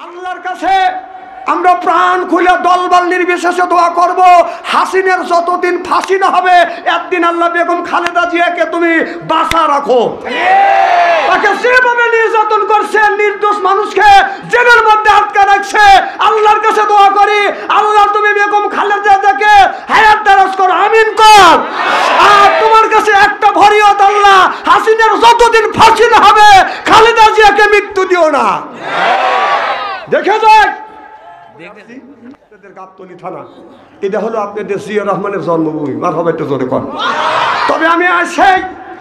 আল্লাহর কাছে আমরা প্রাণ খুলে দলবল নির্বিশেষে দোয়া করব, হাসিনের যতদিন ফাঁসি না হবে একদিন আল্লাহ বেগম খালেদা জিয়াকে তুমি বাঁচা রাখো। তাকে যেভাবে নির্যাতন করছে, নির্দোষ মানুষকে জেলের মধ্যে আটকে রাখছে, আল্লাহর কাছে দোয়া করি আল্লাহ তুমি বেগম খালেদা জিয়াকে হায়াত দারাজ করো, আমিন কর। আর তোমার কাছে একটা ফরিয়াদ, আল্লাহ হাসিনের যতদিন ফাঁসি না হবে খালেদা জিয়াকে মৃত্যু দিও না। দেখে যাক গাবতলী থানা, এটা হলো আপনাদের জিয়া রহমানের জন্মভূমি। মারহাবা, একটু জোরে কর। তবে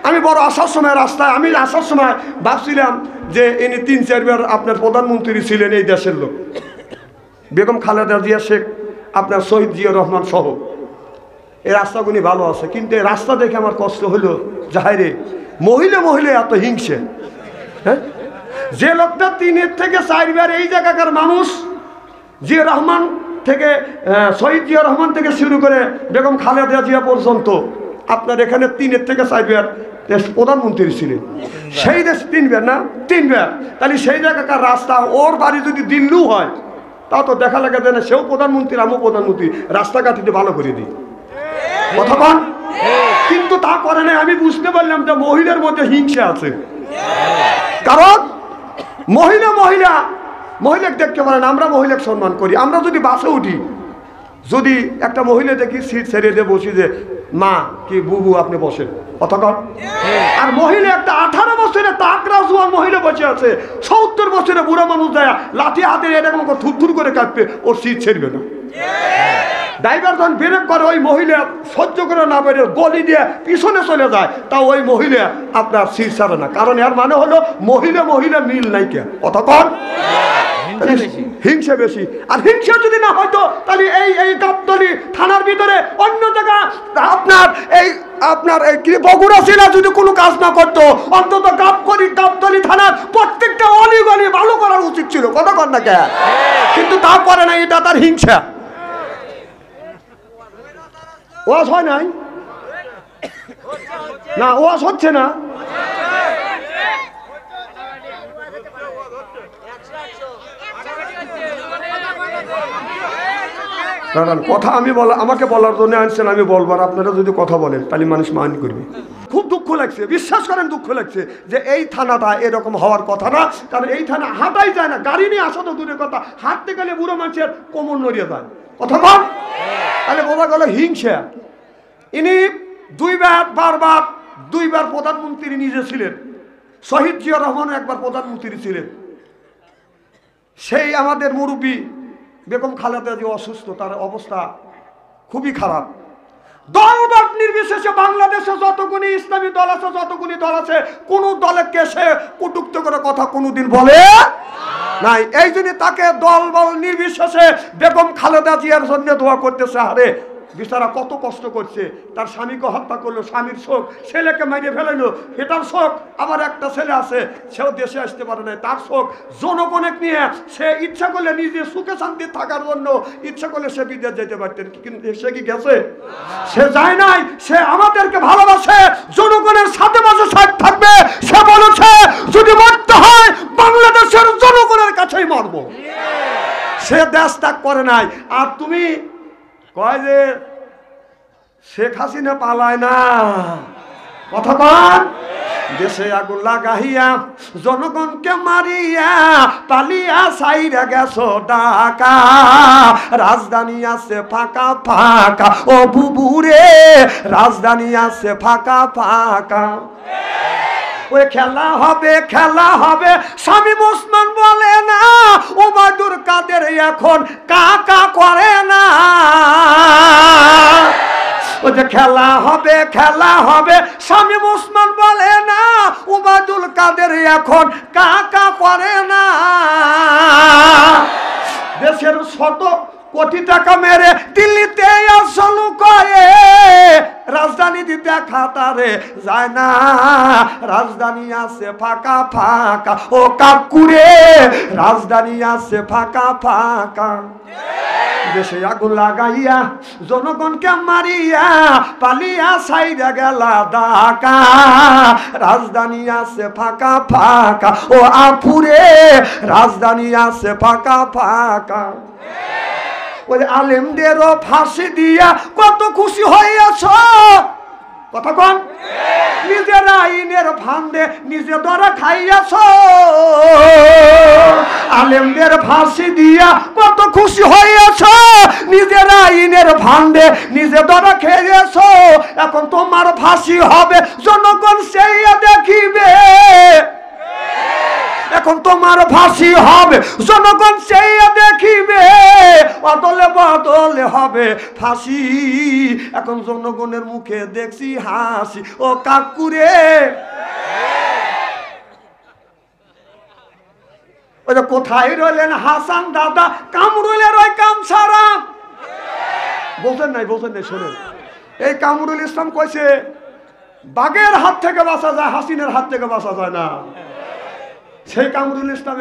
আমি বড় আসার সময় রাস্তায় আমি আসার সময় ভাবছিলাম যে ইনি 3-4 বার আপনার প্রধানমন্ত্রী ছিলেন এই দেশের লোক, বেগম খালেদা জিয়া, শেখ আপনার শহীদ জিয়া রহমান সহ। এই রাস্তাগুলি ভালো আছে, কিন্তু এই রাস্তা দেখে আমার কষ্ট হলো, যাহাইরে মহিলা এত হিংসে। হ্যাঁ, যে লোকটা 3 থেকে 4 বার এই জায়গাকার মানুষ, জিয়া রহমান থেকে শহীদ জিয়া রহমান থেকে শুরু করে বেগম খালেদা জিয়া পর্যন্ত আপনার এখানে 3 থেকে 4 বার প্রধানমন্ত্রী ছিলেন। সেই দেশ 3 বার না, 3 বার। তাহলে সেই জায়গাকার রাস্তা, ওর বাড়ি যদি দিল্লিও হয় তা তো দেখা লাগে যে না সেও প্রধানমন্ত্রী আমিও প্রধানমন্ত্রী, রাস্তাঘাটিতে ভালো করে দিই কতক্ষণ। কিন্তু তা করে না। আমি বুঝতে পারলাম যে মহিলার মধ্যে হিংসা আছে, কারণ মহিলাকে দেখতে পারেন, আমরা মহিলাকে সম্মান করি। আমরা যদি বাসে উঠি, যদি একটা মহিলা দেখি সিট ছেড়ে দিয়ে বসি যে মা কি বুবু আপনি বসেন, কতক্ষণ। আর মহিলা একটা 18 বছরে তাকরা জোয়ান মহিলা বসে আছে, 70 বছরে বুড়া মানুষ যায় লাঠি হাতে এরকম থুর করে কাঁপবে, ওর সিট ছেড়বে না। ড্রাইভার যখন ব্রেক করে, ওই মহিলা সহ্য করে না পেরে গলি দিয়ে পিছনে চলে যায়, তা ওই মহিলা আপনার সিট ছাড়ে না। কারণ এর মানে হলো মহিলা মিল নাই কে, কতক্ষণ। হিংসা বেশি। আর হিংসা যদি না হয়তো তাহলে এই গাবতলী থানার ভিতরে অন্য জায়গা আপনার এই বগুড়া জেলা যদি কোনো কাজ না করতো, অন্তত গাবতলী থানার প্রত্যেকটা অলিগলি ভালো করার উচিত ছিল, কতক্ষণ না কে। কিন্তু তা করে না, এটা তার হিংসা। ওয়াজ হয় নাই না, ওয়াজ হচ্ছে না। কথা আমি আমাকে বলার জন্য আনছেন, আমি বলবার, আপনারা যদি কথা বলেন তাহলে মানুষ মাইন্ড করবে। খুব দুঃখ লাগছে, বিশ্বাস করেন দুঃখ লাগছে যে এই থানাটা এরকম হওয়ার কথা না। কারণ এই থানা হাঁটাই যায় না, গাড়ি নিয়ে আসা তো দূরের কথা, হাঁটতে গেলে বুড়ো মানুষের কোমর নড়িয়ে যায়, কথা বল। তাহলে বোঝা গেল হিংসা। ইনি 2 বার প্রধানমন্ত্রী নিজে ছিলেন, শহীদ জিয়া রহমান একবার প্রধানমন্ত্রী ছিলেন। সেই আমাদের মুরব্বী বেগম খালেদা জিয়া অসুস্থ, তার অবস্থা খুবই খারাপ। দলবাদ নির্বিশেষে বাংলাদেশে যতগুলি ইসলামী দল আছে, যতগুলি দল আছে, কোন দলকে সে কটূক্তি করে কথা কোনোদিন বলে নাই। এই জন্য তাকে দলবল নির্বিশেষে বেগম খালেদা জিয়ার জন্য দোয়া করতেছে। আরে বিচারা কত কষ্ট করছে, তার স্বামীকে হত্যা করলো, স্বামীর শোক, ছেলেকে মেরে ফেলাইলো, এটার শোক। আবার একটা ছেলে আছে, সেও দেশে আসতে পারে না, তার শোক। জনগণের নিয়ে সে ইচ্ছা করলে নিজে সুখে শান্তি থাকার জন্য ইচ্ছা করলে সে বিদেশ যেতে পারতেন, কিন্তু সে কি গেছে? সে যায় নাই। সে আমাদেরকে ভালোবাসে, জনগণের সাথে মাঝে সাথে থাকবে। সে বলেছে যদি মরতে হয় বাংলাদেশের জনগণের কাছেই মরবো। সে দেশ ত্যাগ করে নাই। আর তুমি কয় যে শেখ হাসিনা পালায় না, কথা কন। দেশে আগুন লাগাইয়া জনগণকে মারিয়া পালিয়া সাইরা গেছো ঢাকা, রাজধানী আছে ফাঁকা ফাঁকা, ও বুবুরে রাজধানী আছে ফাঁকা ফাঁকা। ওই খেলা হবে শামীম ওসমান বলে না, ওবায়দুল কাদের এখন কাকা করে না। ওই যে খেলা হবে শামীম ওসমান বলে না, ওবায়দুল কাদের এখন কাকা করে না। দেশের 100 কোটি টাকা মেরে দিল্লিতে আসলু কয়ে, রাজধানী দেখা তারে যায় না, রাজধানী আছে ফাঁকা ফাঁকা, ও কাকুরে রাজধানী আছে ফাঁকা ফাঁকা। দেশে আগুন লাগাইয়া জনগণকে মারিয়া পালিয়া সাইরা গেলা ঢাকা, রাজধানী আছে ফাঁকা ফাঁকা ও আপুরে, রাজধানী আছে ফাঁকা ফাঁকা। ওই আলেমদেরও ফাঁসি দিয়া কত খুশি হইয়াছ, কথা কন, নিজের আইনের ফান্দে নিজে ধরা খাইয়াছ। আলেমদের ফাঁসি দিয়া কত খুশি হইয়াছ, নিজের আইনের ফান্দে নিজে ধরা খেয়েছ। এখন তোমার ফাঁসি হবে, জনগণ সেই দেখিবে। এখন তোমার ফাঁসি হবে, জনগণ সেই দেখিবে। অদলে বদলে হবে ফাঁসি, এখন জনগণের মুখে দেখছি হাসি। ও কাকুরে, ওই যে কোথায় রইলেন হাসান দাদা, কামরুলের ওই কাম সারা বোঝেন নাই, বোঝেন নাই, শোনেন। এই কামরুল ইসলাম কইছে বাঘের হাত থেকে বাঁচা যায়, হাসিনের হাত থেকে বাঁচা যায় না। সেই কামরুল ইসলাম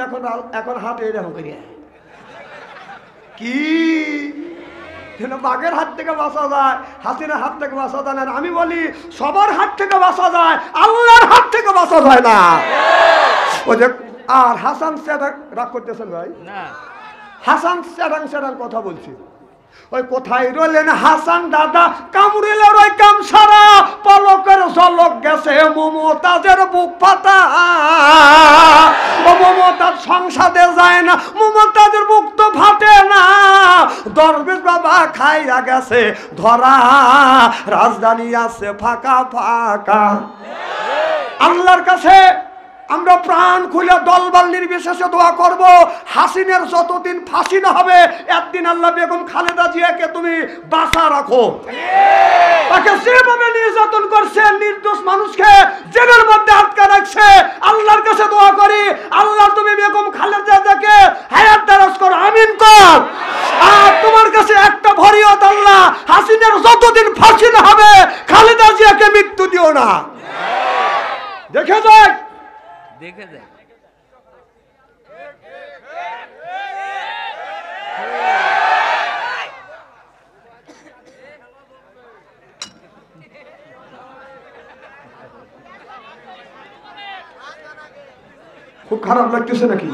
এখন হাতে এরকম করিয়া কি বাঘের হাত থেকে বাঁচা যায়, হাসিনের হাত থেকে বাঁচা যায় না। আমি বলি সবার হাত থেকে বাঁচা যায়, আল্লাহর হাত থেকে বাঁচা যায় না। ওই যে আর হাসান স্যাডাং রাগ করতেছেন ভাই, হাসান স্যাডাং কথা বলছি। ওই কোথায় রইলেন হাসান দাদা, কামরুলের ওই কাম সারা। পলকের ঝলক গেছে মমতাজের বুক ফাটা, ও মমতাজ সংসদে যায় না, মমতাজের বুক তো ফাটে না। দরবেশ বাবা খাইয়া গেছে ধরা, রাজধানী আছে ফাঁকা ফাঁকা। আল্লাহর কাছে আমরা প্রাণ খুলে দলবল নির্বিশেষে দোয়া করব, হাসিনের যতদিন ফাঁসি না হবে একদিন আল্লাহ বেগম খালেদা জিয়াকে তুমি বাঁচা রাখো। তাকে যেভাবে নির্যাতন করছে, নির্দোষ মানুষকে জেলের মধ্যে আটকা রাখছে, আল্লাহর কাছে দোয়া করি আল্লাহ তুমি বেগম খালেদা জিয়াকে হায়াত দারাজ করো, আমিন কর। আর তোমার কাছে একটা ফরিয়াদ আল্লাহ, হাসিনের যতদিন ফাঁসি না হবে খালেদা জিয়াকে মৃত্যু দিও না। দেখে যাক, দেখে দেখ। খুব খারাপ লাগতেছে নাকি?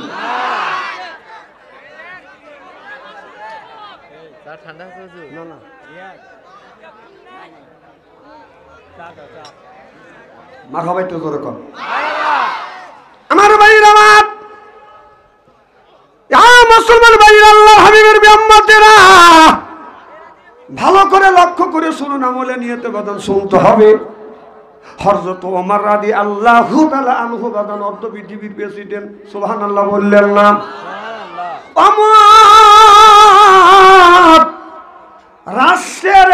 ঠান্ডা না না, মারহাবা একটু জোরে কর। আমার ভাইরা, আমার মুসলমান ভাইরা, আল্লাহ হাবিবের বিউম্মতেরা, ভালো করে লক্ষ্য করে শুনুন, আমলে নিয়তে বাদান শুনতে হবে। হযরত ওমর রাদিয়াল্লাহু তাআলা আনহু বাদান অর্ধ পৃথিবীর প্রেসিডেন্ট, সুবহানাল্লাহ বললেন না? ওমর রাষ্ট্রের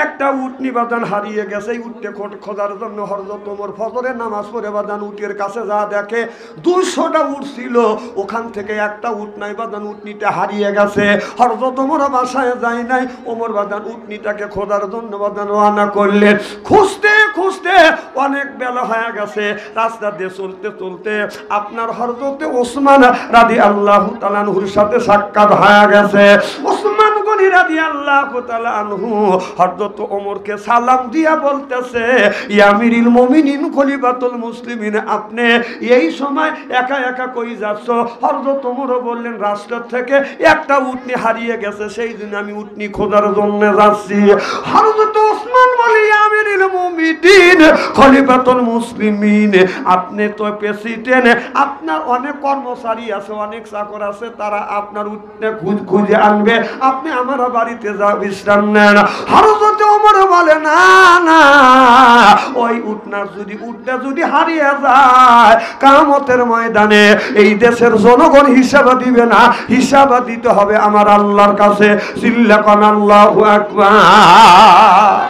একটা উটনি বাদান হারিয়ে গেছে, উঠতে খোঁজার জন্য হযরত ওমর ফজরের নামাজ পড়ে বাদান উটের কাছে যা দেখে 200টা উট ছিল, ওখান থেকে একটা উট নাই বাদান, উটনিটা হারিয়ে গেছে। হযরত ওমর বাসায় যায় নাই, ওমর বাদান উটনিটাকে খোঁজার জন্য বাদান রওনা করলেন। খুঁজতে খুঁজতে অনেক বেলা হয়ে গেছে, রাস্তা দিয়ে চলতে চলতে আপনার হযরত ওসমান রাদিয়াল্লাহু তাআলা আনহুর সাথে সাক্ষাৎ হয়ে গেছে। ওসমান গনি রাদিয়াল্লাহু তাআলা আনহু হযরত ওমরকে সালাম দিয়া বলতেছে, ইয়া আমিরুল মুমিনিন খলিফাতুল মুসলিমিন, আপনি এই সময় একা একা কই যাচ্ছ? হযরত ওমর বললেন, রাষ্ট্র থেকে একটা উটনি হারিয়ে গেছে, সেই জন্য আমি উটনি খোঁজার জন্য যাচ্ছি। হযরত ওসমান বলে, ইয়া আমিরুল মুমিনিন খলিফাতুল মুসলিমিন, আপনি তো প্রেসিডেন্ট, আপনার অনেক কর্মচারী আছে, অনেক চাকর আছে, তারা আপনার উটনে খুঁজে আনবে, আপনি আমার বাড়িতে যা বিশ্রাম নেন। হযরত ওমর বলে, না না, ওই উটটা যদি হারিয়ে যায় কিয়ামতের ময়দানে এই দেশের জনগণ হিসাব দিবে না, হিসাব দিতে হবে আমার আল্লাহর কাছে। চিল্লাকান আল্লাহু আকবার।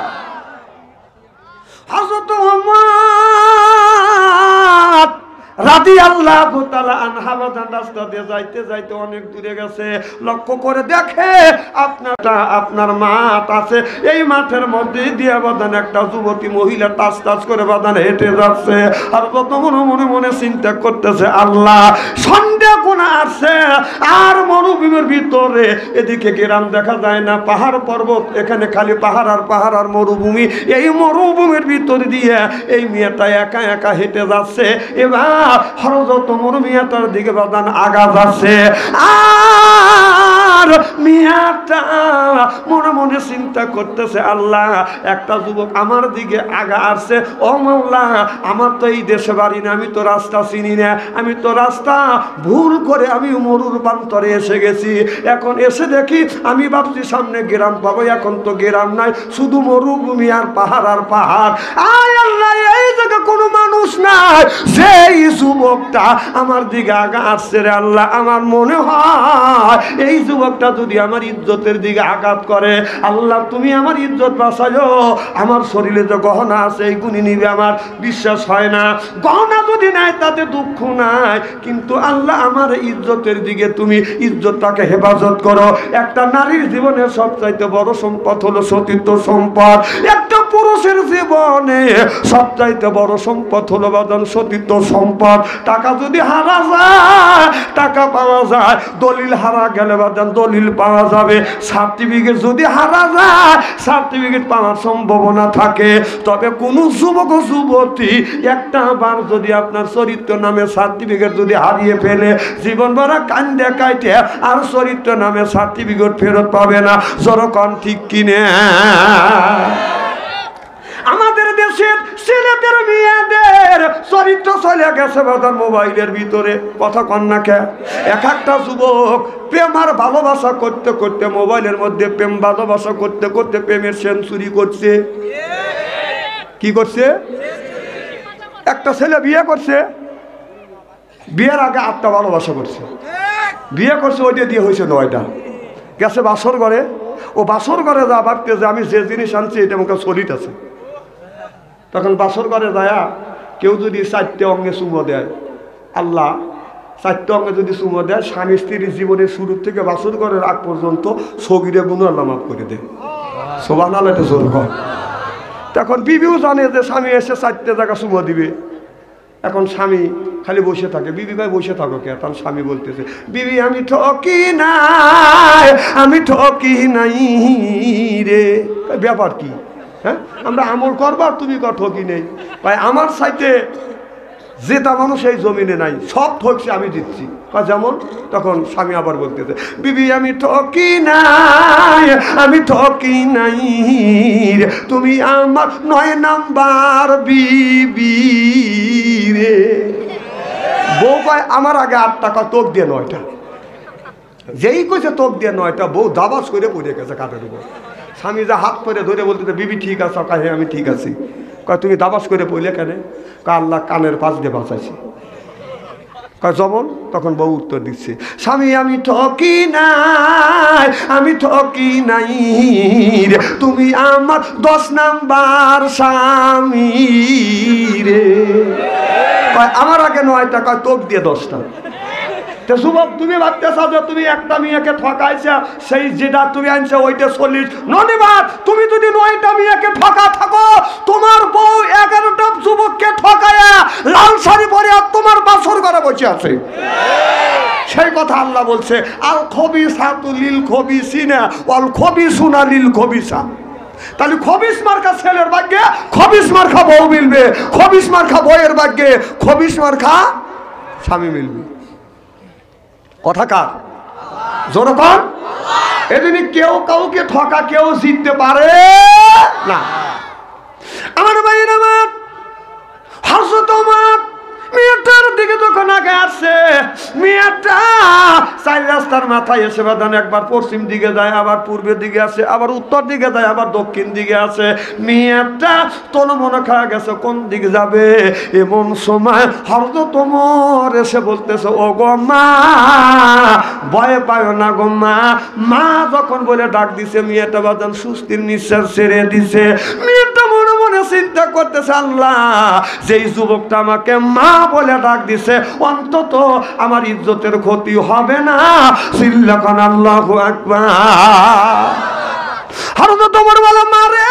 হযরত ওমর রাদিয়াল্লাহু তাআলা আনহা বাজান রাস্তা দিয়ে যাইতে যাইতে অনেক দূরে গেছে, লক্ষ্য করে দেখে আপনার মাঠ আছে, এই মাঠের মধ্যে দিয়ে বাজান একটা যুবতী মহিলা টাচ টাচ করে বাজান হেঁটে যাচ্ছে। আর কত মনে মনে চিন্তা করতেছে, আল্লাহ সন্ধ্যা কোন আসছে, আর মরুভূমির ভিতরে এদিকে গ্রাম দেখা যায় না, পাহাড় পর্বত, এখানে খালি পাহাড় আর মরুভূমি। এই মরুভূমির ভিতর দিয়ে এই মেয়েটা একা একা হেঁটে যাচ্ছে। এবার হযরত ওমর মিয়াটার দিকে বাদান আগা যাচ্ছে, আর মিয়াটা মনে মনে চিন্তা করতেছে, আল্লাহ একটা যুবক আমার দিকে আগা আসছে, ও মাওলা আমার তো এই দেশে বাড়ি না, আমি তো রাস্তা চিনি না, আমি তো রাস্তা ভুল করে আমি মরুর প্রান্তরে এসে গেছি। এখন এসে দেখি আমি ভাবছি সামনে গ্রাম পাবো, এখন তো গ্রাম নাই, শুধু মরুভূমি আর পাহাড়। আয় আল্লাহ, এই জায়গা কোনো মানুষ নাই, সেই যুবকটা আমার দিকে আগা আসছে রে আল্লাহ। আমার মনে হয় এই যুবকটা যদি আমার ইজ্জতের দিকে আঘাত করে, আল্লাহ তুমি আমার ইজ্জত বাঁচাইও। আমার শরীরে যে গহনা আছে এইগুলি নিবে, আমার বিশ্বাস হয় না। গহনা যদি নাই তাতে দুঃখ নাই, কিন্তু আল্লাহ আমার ইজ্জতের দিকে তুমি ইজ্জতটাকে হেফাজত করো। একটা নারীর জীবনের সবচাইতে বড় সম্পদ হলো সতীত্ব সম্পদ। একটা পুরুষের জীবনে সবচাইতে বড় সম্পদ হলো বাদন সতীত্ব সম্পদ। টাকা যদি হারা যায়, টাকা পাওয়া যায়, দলিল হারা গেলে বাদন দলিল পাওয়া যাবে। সার্টিফিকেট যদি হারা যায়, সার্টিফিকেট পাওয়ার সম্ভাবনা থাকে। তবে কোন যুবক ও যুবতী একটা বার যদি আপনার চরিত্র নামে সার্টিফিকেট যদি হারিয়ে ফেলে, জীবন ভরা কান্দে কাইটে আর চরিত্র নামে সার্টিফিকেট ফেরত পাবে না। যেরকম ঠিক কিনে আমাদের দেশের ছেলেদের মেয়েদের চরিত্র চলে গেছে বাজার মোবাইলের ভিতরে। কথা কন্যাকে এক একটা যুবক প্রেম আর ভালোবাসা করতে করতে, মোবাইলের মধ্যে প্রেম ভালোবাসা করতে করতে প্রেমের সেঞ্চুরি করছে। কি করছে? একটা ছেলে বিয়ে করছে, বিয়ের আগে 8টা ভালোবাসা করছে, বিয়ে করছে, ওইটা দিয়ে হয়েছে 9টা। গেছে বাসর ঘরে, ও বাসর ঘরে যা ভাবতে যে আমি যে জিনিস আনছি এটা আমাকে সলিড আছে। তখন বাসর ঘরে যায় কেউ যদি 4টে অঙ্গে চুমো দেয়, আল্লাহ 4টে অঙ্গে যদি চুমো দেয়, স্বামী স্ত্রীর জীবনের শুরু থেকে বাসর ঘরের আগ পর্যন্ত সগিরে গুনাহ মাফ করে দেয়। সুবহানাল্লাহ, এটা জোর কর। তখন বিবিও জানে যে স্বামী এসে 4টে জায়গা চুমো দিবে। এখন স্বামী খালি বসে থাকে, বিবি ভাই বসে থাকো কে? তখন স্বামী বলতেছে, বিবি আমি ঠকি নাই, আমি ঠকি নাই রে। ব্যাপার কি? হ্যাঁ, আমরা আমল করবার, তুমি কর ঠকি নেই। ভাই আমার সাইতে যেটা মানুষ এই জমিনে নাই, সব ঠকছে, আমি দিচ্ছি। যেমন তখন স্বামী আবার বলতেছে, বিবি আমি ঠকি নাই, আমি ঠকি নাই রে, তুমি আমার 9 নাম্বার বিবি রে। বউ ভাই আমার আগে 8 টাকা, তোক দিয়ে 9টা। যেই কইছে তোক দিয়ে 9টা, বউ দাবাস করে পড়ে গেছে কাঠের উপর। স্বামী যা হাত করে ধরে বলতে, বিবি ঠিক আছে? কাহে আমি ঠিক আছি। কয় তুমি দাবাস করে পড়লে কেন? আল্লাহ কানের পাশ দিয়ে বাঁচাইছে। যেমন তখন বউ উত্তর দিচ্ছে, স্বামী আমি ঠকি নাই, আমি ঠকি নাই রে, তুমি আমার 10 নাম্বার স্বামী রে। আমার আগে 9টা, কয় তোক দিয়ে 10টা। যুবক তুমি ভাবতেছ যে তুমি একটা মেয়েকে ঠকাইছ, সেই যেটা তুমি আনছো ওইটা 40 ননিবাদ। তুমি যদি 9টা মেয়েকে ঠকা থাকো, তোমার বউ 11টা যুবককে ঠকায়া লাল শাড়ি পরে আর তোমার বাসর ঘরে বসে আছে। সেই কথা আল্লাহ বলছে, আল খবিসাতু লিল খবিসিনা ওয়াল খবিসুনা লিল খবিসা। তাহলে খবিস মার্কা ছেলের ভাগ্যে খবিস মার্কা বউ মিলবে, খবিস মার্কা বউয়ের ভাগ্যে খবিস মার্কা স্বামী মিলবে। কথা কার? জোরকন। এদিকে কেউ কাউকে ঠকা কেউ জিততে পারে না। আমার ভাইয়ের, আমার হযরত ওমর মেয়েটার দিকে যখন আগে আসছে, মেয়েটা 4 রাস্তার মাথায় এসে বাদান একবার পশ্চিম দিকে যায়, আবার পূর্বের দিকে আসে, আবার উত্তর দিকে যায়, আবার দক্ষিণ দিকে আসে। মেয়েটা তোর মনে খাওয়া গেছে কোন দিকে যাবে। এমন সময় হযরত ওমর এসে বলতেছে, ও গো মা, ভয় পায় না গো মা। মা যখন বলে ডাক দিছে, মেয়েটা বাদান সুস্থির নিঃশ্বাস ছেড়ে দিছে। মেয়েটা মনে মনে চিন্তা করতেছে, আল্লাহ যেই যুবকটা আমাকে মা বলে ডাক দিছে অন্তত আমার ইজ্জতের ক্ষতি হবে না। চিল্লাকান আল্লাহু আকবার। হযরত ওমর বলে, মারে